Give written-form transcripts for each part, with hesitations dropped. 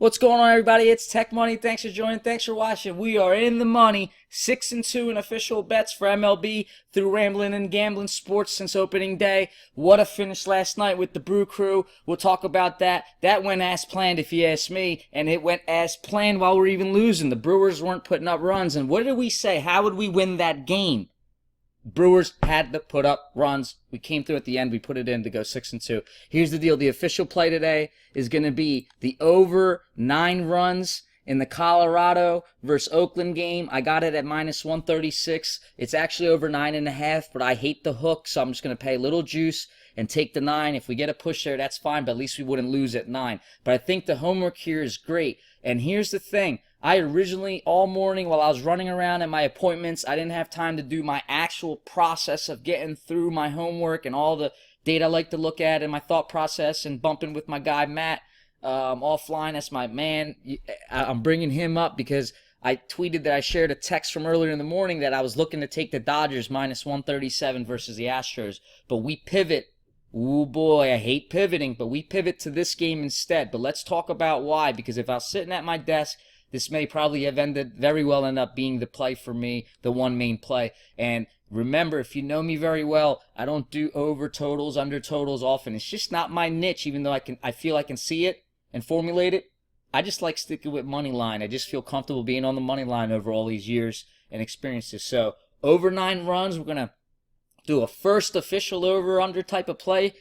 What's going on, everybody? It's TekMuNNee. Thanks for joining. Thanks for watching. We are in the money, 6-2 in official bets for MLB through Rambling and Gambling Sports since opening day. What a finish last night with the Brew Crew. We'll talk about that. That went as planned, if you ask me, and it went as planned while we're even losing. The Brewers weren't putting up runs, and what did we say? How would we win that game? Brewers had to put up runs. We came through at the end. We put it in to go 6-2. Here's the deal. The official play today is going to be the over 9 runs in the Colorado versus Oakland game. I got it at minus 136. It's actually over 9.5, but I hate the hook, so I'm just going to pay a little juice and take the 9. If we get a push there, that's fine, but at least we wouldn't lose at 9. But I think the homework here is great. And here's the thing. I originally, all morning while I was running around at my appointments, I didn't have time to do my actual process of getting through my homework and all the data I like to look at and my thought process and bumping with my guy Matt offline. That's my man. I'm bringing him up because I tweeted that I shared a text from earlier in the morning that I was looking to take the Dodgers minus 137 versus the Astros. But we pivot. Ooh boy, I hate pivoting, but we pivot to this game instead. But let's talk about why, because if I was sitting at my desk, this may probably have ended very well end up being the play for me, the one main play. And remember, if you know me very well, I don't do over totals, under totals often. It's just not my niche, even though I feel I can see it and formulate it. I just like sticking with money line. I just feel comfortable being on the money line over all these years and experiences. So over 9 runs, we're going to do a first official over-under type of play.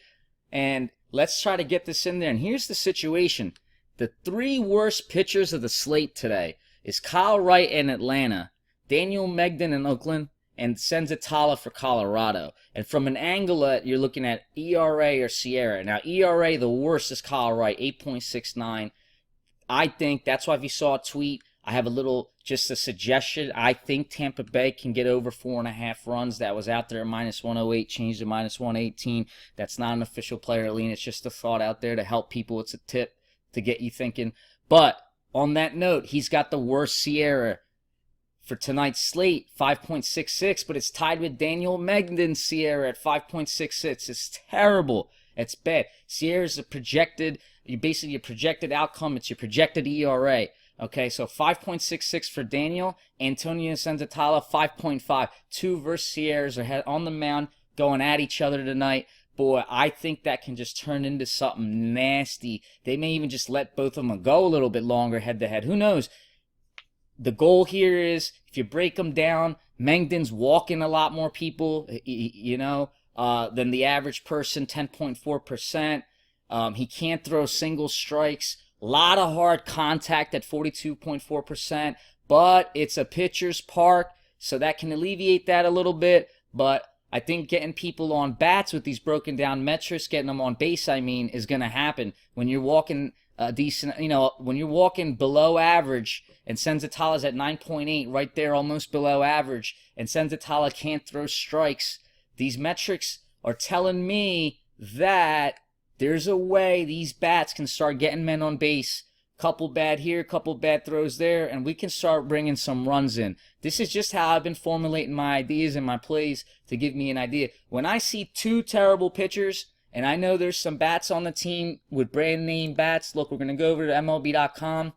And let's try to get this in there. And here's the situation. The 3 worst pitchers of the slate today is Kyle Wright in Atlanta, Daniel Megden in Oakland, and Senzatala for Colorado. And from an angle you're looking at ERA or Sierra. Now, ERA, the worst is Kyle Wright, 8.69. I think that's why if you saw a tweet, I have just a suggestion. I think Tampa Bay can get over 4.5 runs. That was out there at minus 108, changed to minus 118. That's not an official player lean. It's just a thought out there to help people. It's a tip to get you thinking. But on that note, he's got the worst Sierra for tonight's slate, 5.66, but it's tied with Daniel Megden's Sierra at 5.66. It's terrible. It's bad. Sierra's a projected outcome. It's your projected ERA. Okay, so 5.66 for Daniel. Antonio Senzatala, 5.5. 2 versus Sierras are on the mound going at each other tonight. Boy, I think that can just turn into something nasty. They may even just let both of them go a little bit longer head-to-head. Who knows? The goal here is, if you break them down, Mengden's walking a lot more people, than the average person, 10.4%. He can't throw single strikes. A lot of hard contact at 42.4%. But it's a pitcher's park, so that can alleviate that a little bit. But I think getting people on bats with these broken down metrics, getting them on base, is going to happen. When you're walking when you're walking below average, and Senzatala's at 9.8, right there, almost below average, and Senzatala can't throw strikes, these metrics are telling me that there's a way these bats can start getting men on base. Couple bad here, couple bad throws there, and we can start bringing some runs in. This is just how I've been formulating my ideas and my plays to give me an idea. When I see 2 terrible pitchers, and I know there's some bats on the team with brand name bats. Look, we're going to go over to MLB.com.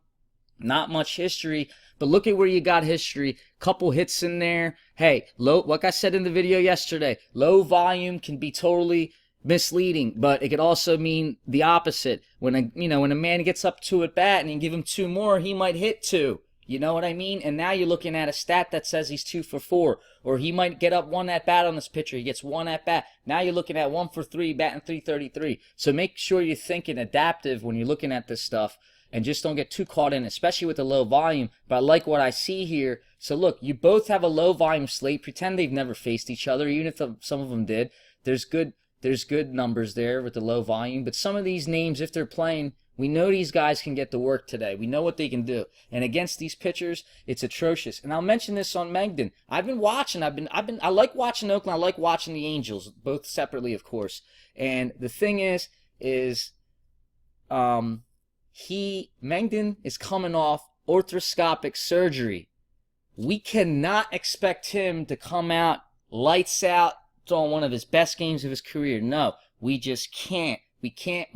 Not much history, but look at where you got history. Couple hits in there. Hey, like I said in the video yesterday, low volume can be totally misleading, but it could also mean the opposite. When a man gets up to at bat and you give him 2 more, he might hit 2. You know what I mean? And now you're looking at a stat that says he's 2 for 4, or he might get up 1 at bat on this pitcher. He gets 1 at bat. Now you're looking at 1 for 3, batting 333. So make sure you're thinking adaptive when you're looking at this stuff, and just don't get too caught in, especially with the low volume. But I like what I see here. So look, you both have a low volume slate. Pretend they've never faced each other, even if some of them did. There's good numbers there with the low volume. But some of these names, if they're playing, we know these guys can get to work today. We know what they can do. And against these pitchers, it's atrocious. And I'll mention this on Megden. I've been watching. I like watching Oakland. I like watching the Angels, both separately, of course. And the thing is Megden is coming off arthroscopic surgery. We cannot expect him to come out lights out, throwing one of his best games of his career. No, we just can't. We can't.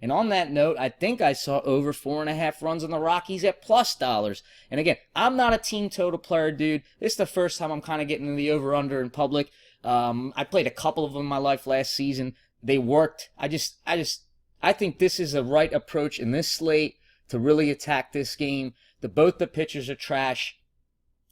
And on that note, I think I saw over 4.5 runs on the Rockies at plus dollars. And again, I'm not a team total player, dude. This is the first time I'm kind of getting the over-under in public. I played a couple of them in my life last season. They worked. I think this is a right approach in this slate to really attack this game. Both the pitchers are trash.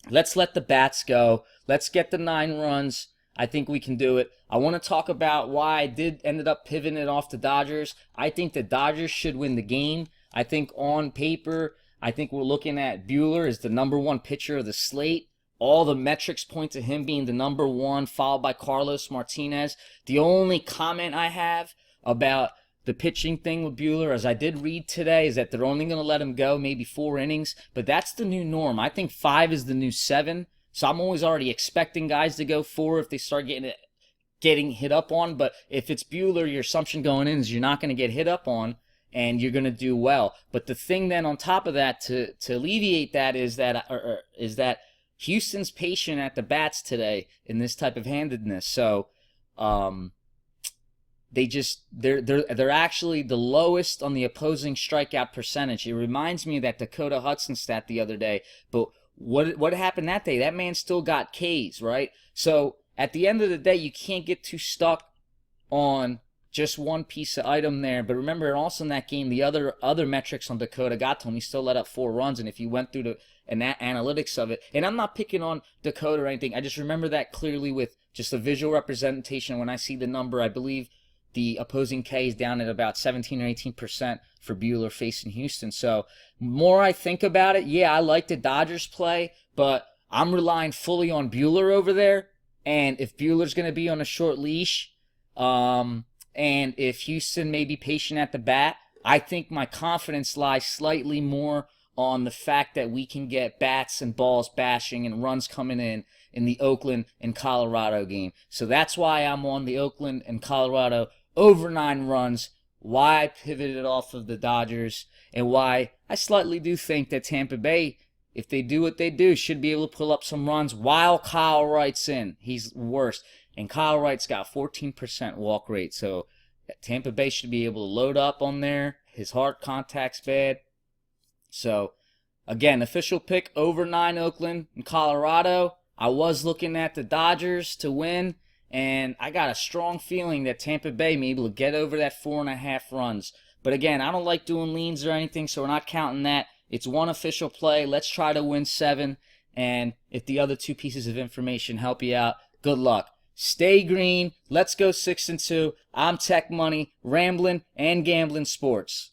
Let's let the bats go. Let's get the 9 runs. I think we can do it. I want to talk about why I ended up pivoting it off the Dodgers. I think the Dodgers should win the game. I think on paper, I think we're looking at Buehler as the number 1 pitcher of the slate. All the metrics point to him being the number 1, followed by Carlos Martinez. The only comment I have about the pitching thing with Buehler, as I did read today, is that they're only going to let him go maybe 4 innings. But that's the new norm. I think 5 is the new 7. So I'm always already expecting guys to go 4 if they start getting hit up on. But if it's Buehler, your assumption going in is you're not going to get hit up on and you're going to do well. But the thing then on top of that to alleviate that is that Houston's patient at the bats today in this type of handedness. So they're actually the lowest on the opposing strikeout percentage. It reminds me of that Dakota Hudson stat the other day. But what happened that day? That man still got Ks, right? So at the end of the day, you can't get too stuck on just one piece of item there. But remember, also in that game, the other metrics on Dakota got to him. He still let up 4 runs, and if you went through the analytics of it, and I'm not picking on Dakota or anything, I just remember that clearly with just a visual representation. When I see the number, I believe the opposing K is down at about 17 or 18% for Buehler facing Houston. So more I think about it, yeah, I like the Dodgers play, but I'm relying fully on Buehler over there. And if Buehler's going to be on a short leash, and if Houston may be patient at the bat, I think my confidence lies slightly more on the fact that we can get bats and balls bashing and runs coming in the Oakland and Colorado game. So that's why I'm on the Oakland and Colorado over 9 runs, why I pivoted off of the Dodgers, and why I slightly do think that Tampa Bay, if they do what they do, should be able to pull up some runs while Kyle Wright's in. He's worst. And Kyle Wright's got 14% walk rate. So Tampa Bay should be able to load up on there. His hard contact's bad. So, again, official pick over 9 Oakland and Colorado. I was looking at the Dodgers to win, and I got a strong feeling that Tampa Bay may be able to get over that 4.5 runs. But again, I don't like doing leans or anything, so we're not counting that. It's one official play. Let's try to win 7. And if the other 2 pieces of information help you out, good luck. Stay green. Let's go 6-2. I'm TekMuNNee, rambling and gambling sports.